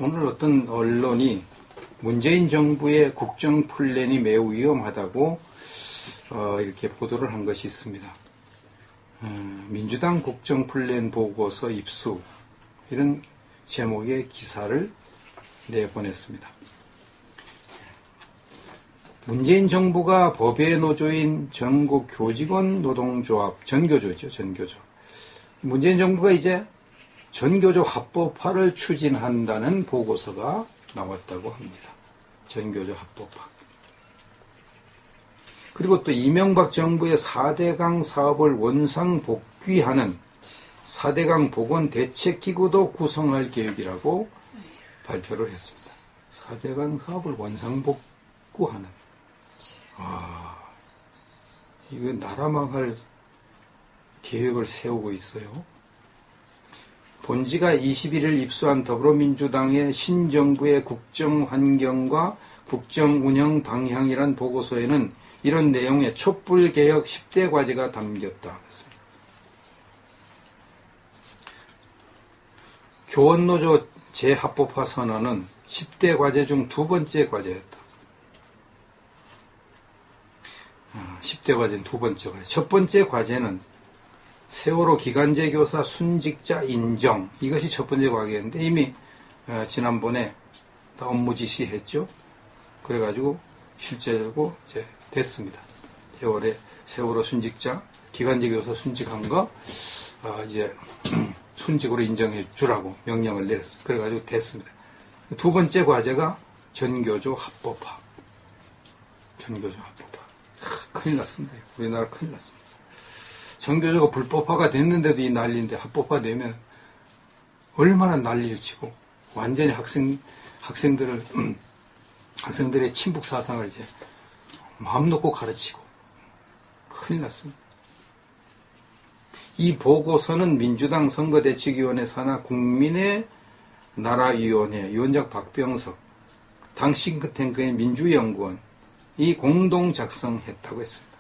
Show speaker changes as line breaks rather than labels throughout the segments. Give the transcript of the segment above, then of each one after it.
오늘 어떤 언론이 문재인 정부의 국정 플랜이 매우 위험하다고 이렇게 보도를 한 것이 있습니다. 민주당 국정 플랜 보고서 입수 이런 제목의 기사를 내보냈습니다. 문재인 정부가 법의 노조인 전국 교직원 노동조합, 전교조죠, 전교조. 문재인 정부가 이제 전교조 합법화를 추진한다는 보고서가 나왔다고 합니다. 전교조 합법화. 그리고 또 이명박 정부의 4대강 사업을 원상 복귀하는 4대강 보건대책기구도 구성할 계획이라고 발표를 했습니다. 4대강 사업을 원상 복구하는. 이거 나라 망할 계획을 세우고 있어요. 본지가 21일 입수한 더불어민주당의 신정부의 국정환경과 국정운영 방향이란 보고서에는 이런 내용의 촛불개혁 10대 과제가 담겼다. 교원노조 재합법화 선언은 10대 과제 중 두 번째 과제였다. 10대 과제는 두 번째 과제. 첫 번째 과제는 세월호 기간제 교사 순직자 인정. 이것이 첫 번째 과제였는데 이미 지난번에 다 업무 지시했죠. 그래가지고 실제로 이제 됐습니다. 세월호 순직자, 기간제 교사 순직한 거 이제 순직으로 인정해 주라고 명령을 내렸습니다. 그래가지고 됐습니다. 두 번째 과제가 전교조 합법화. 전교조 합법화. 큰일 났습니다. 우리나라 큰일 났습니다. 전교조가 불법화가 됐는데도 이 난리인데 합법화되면 얼마나 난리를 치고 완전히 학생들의 친북 사상을 이제 마음 놓고 가르치고 큰일 났습니다. 이 보고서는 민주당 선거대책위원회 산하 국민의 나라위원회 위원장 박병석, 당 싱크탱크인 민주연구원이 공동 작성했다고 했습니다.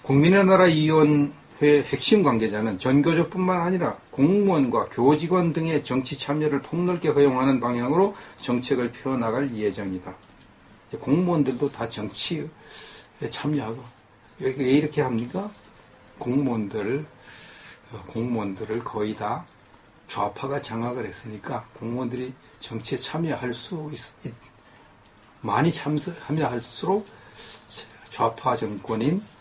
국민의 나라위원회 핵심 관계자는 전교조뿐만 아니라 공무원과 교직원 등의 정치 참여를 폭넓게 허용하는 방향으로 정책을 펴나갈 예정이다. 공무원들도 다 정치에 참여하고 왜 이렇게 합니까? 공무원들을 거의 다 좌파가 장악을 했으니까 공무원들이 정치에 참여할 많이 참여할수록 좌파 정권인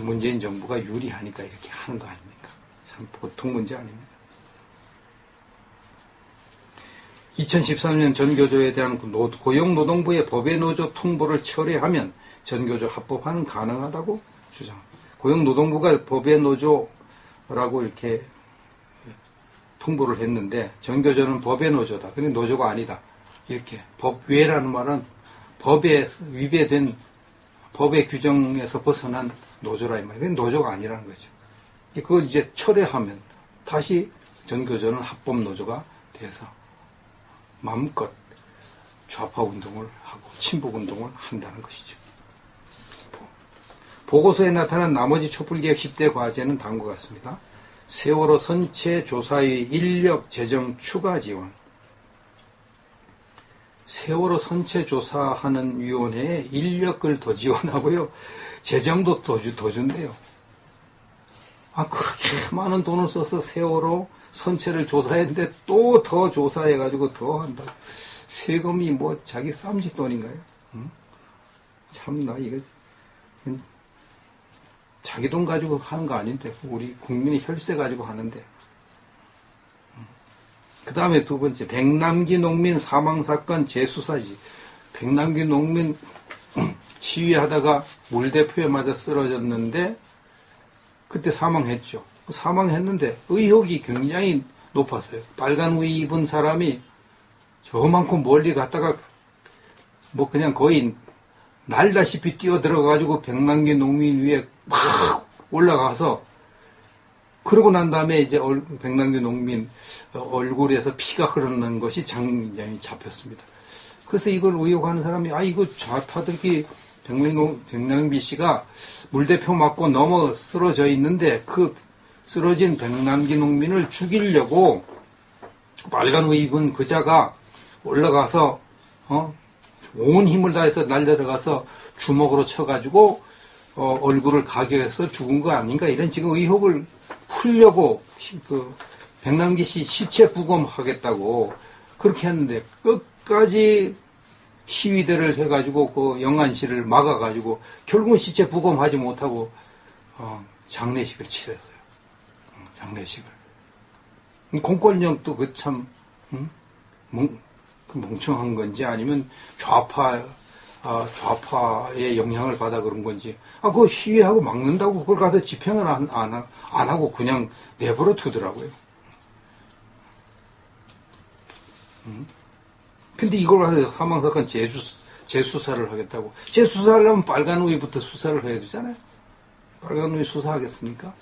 문재인 정부가 유리하니까 이렇게 하는 거 아닙니까? 참 보통 문제 아닙니다. 2013년 전교조에 대한 고용노동부의 법의 노조 통보를 철회하면 전교조 합법화는 가능하다고 주장합니다. 고용노동부가 법의 노조라고 이렇게 통보를 했는데 전교조는 법의 노조다. 근데 노조가 아니다. 이렇게 법외라는 말은 법에 위배된 법의 규정에서 벗어난 노조라 이 말이에요. 그게 노조가 아니라는 거죠. 그걸 이제 철회하면 다시 전교조는 합법 노조가 돼서 마음껏 좌파 운동을 하고 친북 운동을 한다는 것이죠. 보고서에 나타난 나머지 촛불개혁 10대 과제는 다음과 같습니다. 세월호 선체 조사의 인력 재정 추가 지원. 세월호 선체 조사하는 위원회에 인력을 더 지원하고요. 재정도 더 준대요. 그렇게 많은 돈을 써서 세월호 선체를 조사했는데 또 더 조사해가지고 더 한다고. 세금이 자기 쌈짓 돈인가요? 참나, 이거. 자기 돈 가지고 하는 거 아닌데, 우리 국민의 혈세 가지고 하는데. 그 다음에 두 번째, 백남기 농민 사망사건 재수사지. 백남기 농민 시위하다가 물대포에 맞아 쓰러졌는데, 그때 사망했죠. 사망했는데, 의혹이 굉장히 높았어요. 빨간 우의 입은 사람이 저만큼 멀리 갔다가, 그냥 거의 날다시피 뛰어 들어가가지고 백남기 농민 위에 막 올라가서 그러고 난 다음에 이제 백남기 농민 얼굴에서 피가 흐르는 것이 장면이 잡혔습니다. 그래서 이걸 의혹하는 사람이 이거 좌파들이 백남기 씨가 물대포 맞고 넘어 쓰러져 있는데 그 쓰러진 백남기 농민을 죽이려고 빨간 옷 입은 그자가 올라가서 온 힘을 다해서 날려들어가서 주먹으로 쳐가지고 얼굴을 가격해서 죽은 거 아닌가 이런 지금 의혹을 풀려고 그 백남기 씨 시체 부검하겠다고 그렇게 했는데 끝까지 시위대를 해가지고 그 영안실을 막아가지고 결국은 시체 부검하지 못하고 장례식을 치렀어요. 장례식을. 공권력도 그 참 멍청한 건지 아니면 좌파의 영향을 받아 그런 건지 그거 시위하고 막는다고 그걸 가서 집행을 안 하고 그냥 내버려 두더라고요. 근데 이걸 가서 사망사건 재수사를 하겠다고. 재수사를 하면 빨간 우이부터 수사를 해야 되잖아요. 빨간 우이 수사하겠습니까?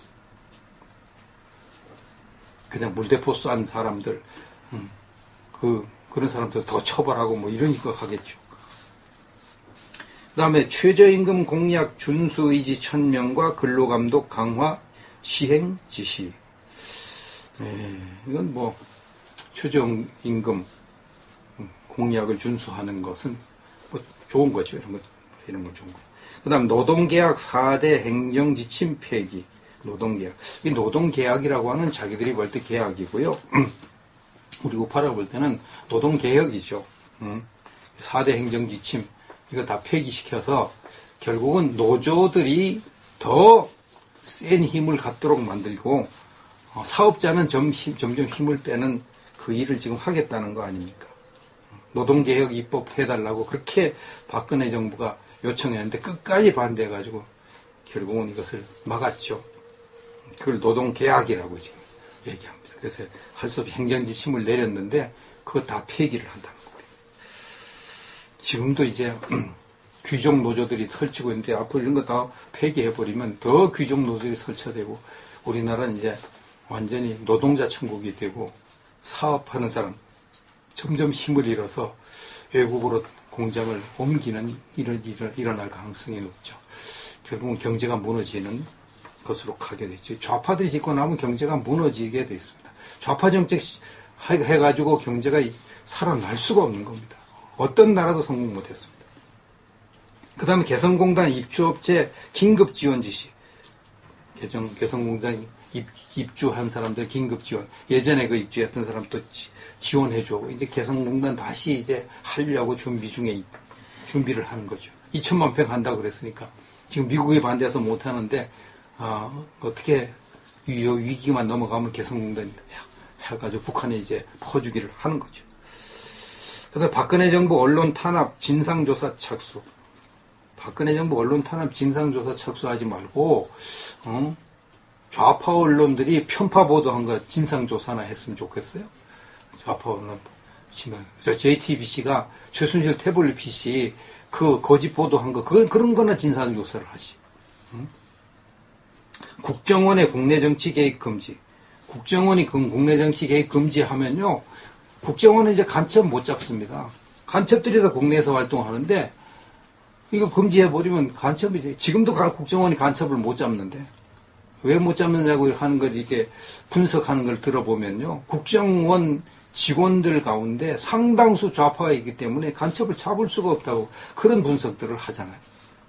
그냥 물대포 쏜 사람들, 그런 사람들 더 처벌하고 뭐 이러니까 하겠죠. 그 다음에 최저임금 공약 준수 의지 1000명과 근로감독 강화 시행 지시. 이건 뭐, 최저임금 공약을 준수하는 것은 뭐 좋은 거죠. 이런 건 좋은 거. 그 다음 노동계약 4대 행정지침 폐기. 노동계약. 이 노동계약이라고 하는 자기들이 볼 때 계약이고요. 우리 우파라고 볼 때는 노동개혁이죠. 4대 행정지침. 이거 다 폐기시켜서 결국은 노조들이 더 센 힘을 갖도록 만들고 사업자는 점점 힘을 빼는 그 일을 지금 하겠다는 거 아닙니까? 노동개혁 입법해달라고 그렇게 박근혜 정부가 요청했는데 끝까지 반대해가지고 결국은 이것을 막았죠. 그걸 노동계약이라고 지금 얘기합니다. 그래서 할 수 없이 행정지침을 내렸는데 그거 다 폐기를 한다는 겁니다. 지금도 이제 귀족 노조들이 설치고 있는데 앞으로 이런 거 다 폐기해버리면 더 귀족 노조들이 설치되고 우리나라는 이제 완전히 노동자 천국이 되고 사업하는 사람 점점 힘을 잃어서 외국으로 공장을 옮기는 일어날 가능성이 높죠. 결국은 경제가 무너지는 것으로 가게 됐죠. 좌파들이 집권 하면 경제가 무너지게 돼 있습니다. 좌파 정책 해가지고 경제가 살아날 수가 없는 겁니다. 어떤 나라도 성공 못했습니다. 그 다음에 개성공단 입주업체 긴급 지원 지시. 개성공단 입주한 사람들 긴급 지원. 예전에 그 입주했던 사람도 지원해주고, 이제 개성공단 다시 이제 하려고 준비를 하는 거죠. 2천만 평 한다고 그랬으니까. 지금 미국이 반대해서 못하는데, 어떻게 위기만 넘어가면 개성공단 해가지고 북한에 이제 퍼주기를 하는 거죠. 그 다음에 박근혜 정부 언론 탄압 진상조사 착수. 박근혜 정부 언론 탄압 진상조사 착수하지 말고, 좌파 언론들이 편파 보도한 거 진상조사나 했으면 좋겠어요. 좌파 언론. 저 JTBC가 최순실 태블릿 PC 그 거짓 보도한 거, 그런 거나 진상조사를 하지. 국정원의 국내 정치 개입 금지. 국정원이 국내 정치 개입 금지하면요, 국정원은 이제 간첩 못 잡습니다. 간첩들이 다 국내에서 활동하는데, 이거 금지해버리면 간첩이지. 지금도 국정원이 간첩을 못 잡는데, 왜 못 잡느냐고 하는 걸 이렇게 분석하는 걸 들어보면요, 국정원 직원들 가운데 상당수 좌파가 있기 때문에 간첩을 잡을 수가 없다고 그런 분석들을 하잖아요.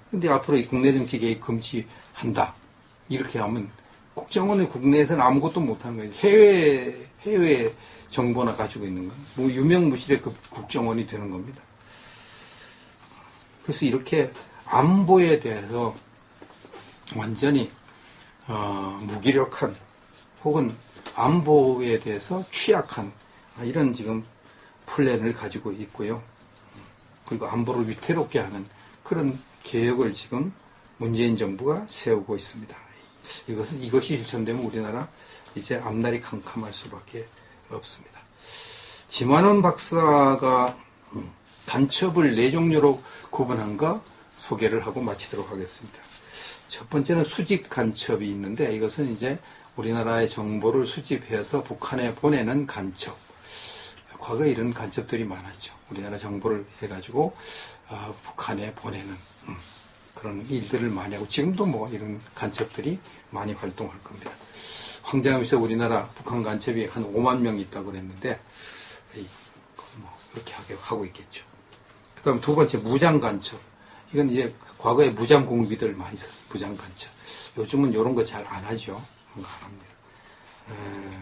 근데 앞으로 이 국내 정치 개입 금지한다. 이렇게 하면 국정원이 국내에서는 아무것도 못하는 거예요. 해외 정보나 가지고 있는 거. 뭐 유명무실의 그 국정원이 되는 겁니다. 그래서 이렇게 안보에 대해서 완전히 무기력한 혹은 안보에 대해서 취약한 이런 지금 플랜을 가지고 있고요. 그리고 안보를 위태롭게 하는 그런 계획을 지금 문재인 정부가 세우고 있습니다. 이것이 실천되면 우리나라 이제 앞날이 캄캄할 수밖에 없습니다. 지만원 박사가 간첩을 4종류로 구분한 거 소개를 하고 마치도록 하겠습니다. 첫 번째는 수집 간첩이 있는데, 이것은 이제 우리나라의 정보를 수집해서 북한에 보내는 간첩. 과거에 이런 간첩들이 많았죠. 우리나라 정보를 해가지고 북한에 보내는 그런 일들을 많이 하고, 지금도 뭐 이런 간첩들이 많이 활동할 겁니다. 황장암에서 우리나라 북한 간첩이 한 5만 명 있다고 그랬는데 뭐 그렇게 하고 있겠죠. 그다음 두 번째 무장 간첩. 이건 이제 과거에 무장 공비들 많이 썼어요. 무장 간첩. 요즘은 이런 거 잘 안 하죠. 안 합니다.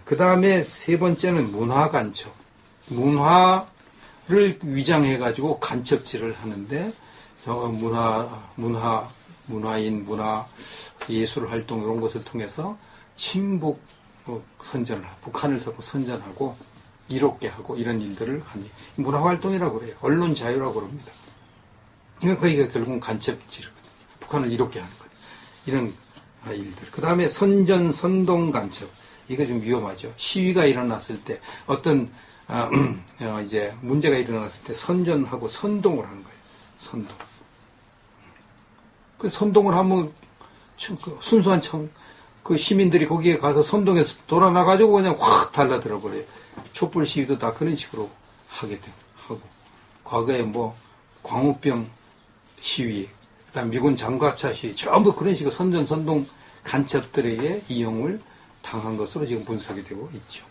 그 다음에 세 번째는 문화 간첩. 문화를 위장해가지고 간첩질을 하는데, 문화인, 문화, 예술 활동 이런 것을 통해서 친북 선전을 하고, 북한을 서로 선전하고, 이롭게 하고, 이런 일들을 하니, 문화 활동이라고 그래요. 언론 자유라고 그럽니다. 거기가 결국은 간첩질이거든요. 북한을 이롭게 하는 거예요. 이런 일들. 그 다음에 선전, 선동 간첩. 이거 좀 위험하죠. 시위가 일어났을 때 어떤 이제 문제가 일어났을 때 선전하고 선동을 하는 거예요. 선동. 그 선동을 하면 순수한 그 시민들이 거기에 가서 선동해서 돌아나가지고 그냥 확 달라들어 버려요. 촛불 시위도 다 그런 식으로 하고. 과거에 뭐 광우병 시위, 그다음 미군 장갑차 시위, 전부 그런 식으로 선전, 선동 간첩들에게 이용을 당한 것으로 지금 분석이 되고 있죠.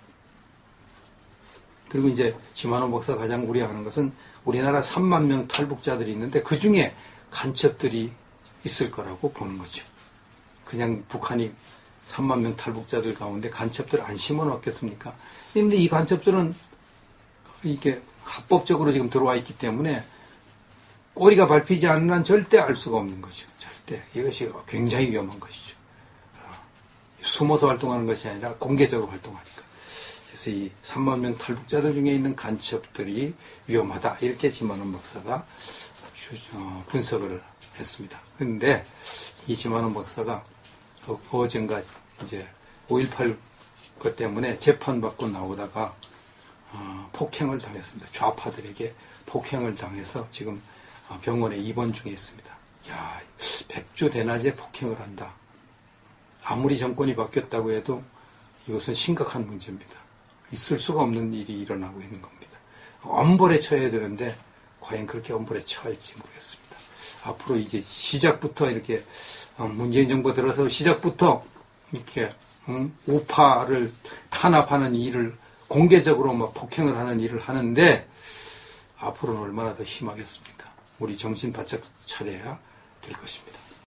그리고 이제 지만원 박사가 가장 우려하는 것은 우리나라 3만 명 탈북자들이 있는데 그 중에 간첩들이 있을 거라고 보는 거죠. 그냥 북한이 3만 명 탈북자들 가운데 간첩들 안 심어놨겠습니까? 그런데 이 간첩들은 이렇게 합법적으로 지금 들어와 있기 때문에 꼬리가 밟히지 않는 한 절대 알 수가 없는 거죠. 절대. 이것이 굉장히 위험한 것이죠. 숨어서 활동하는 것이 아니라 공개적으로 활동하니까. 그래서 이 3만 명 탈북자들 중에 있는 간첩들이 위험하다. 이렇게 지만원 박사가 분석을 했습니다. 그런데 이 지만원 박사가 어젠가 이제 5.18 것 때문에 재판받고 나오다가 폭행을 당했습니다. 좌파들에게 폭행을 당해서 지금 병원에 입원 중에 있습니다. 야, 백주 대낮에 폭행을 한다. 아무리 정권이 바뀌었다고 해도 이것은 심각한 문제입니다. 있을 수가 없는 일이 일어나고 있는 겁니다. 엄벌에 처해야 되는데 과연 그렇게 엄벌에 처할지 모르겠습니다. 앞으로 이제 시작부터 이렇게 문재인 정부 들어서 시작부터 이렇게 우파를 탄압하는 일을 공개적으로 막 폭행을 하는 일을 하는데 앞으로는 얼마나 더 심하겠습니까? 우리 정신 바짝 차려야 될 것입니다.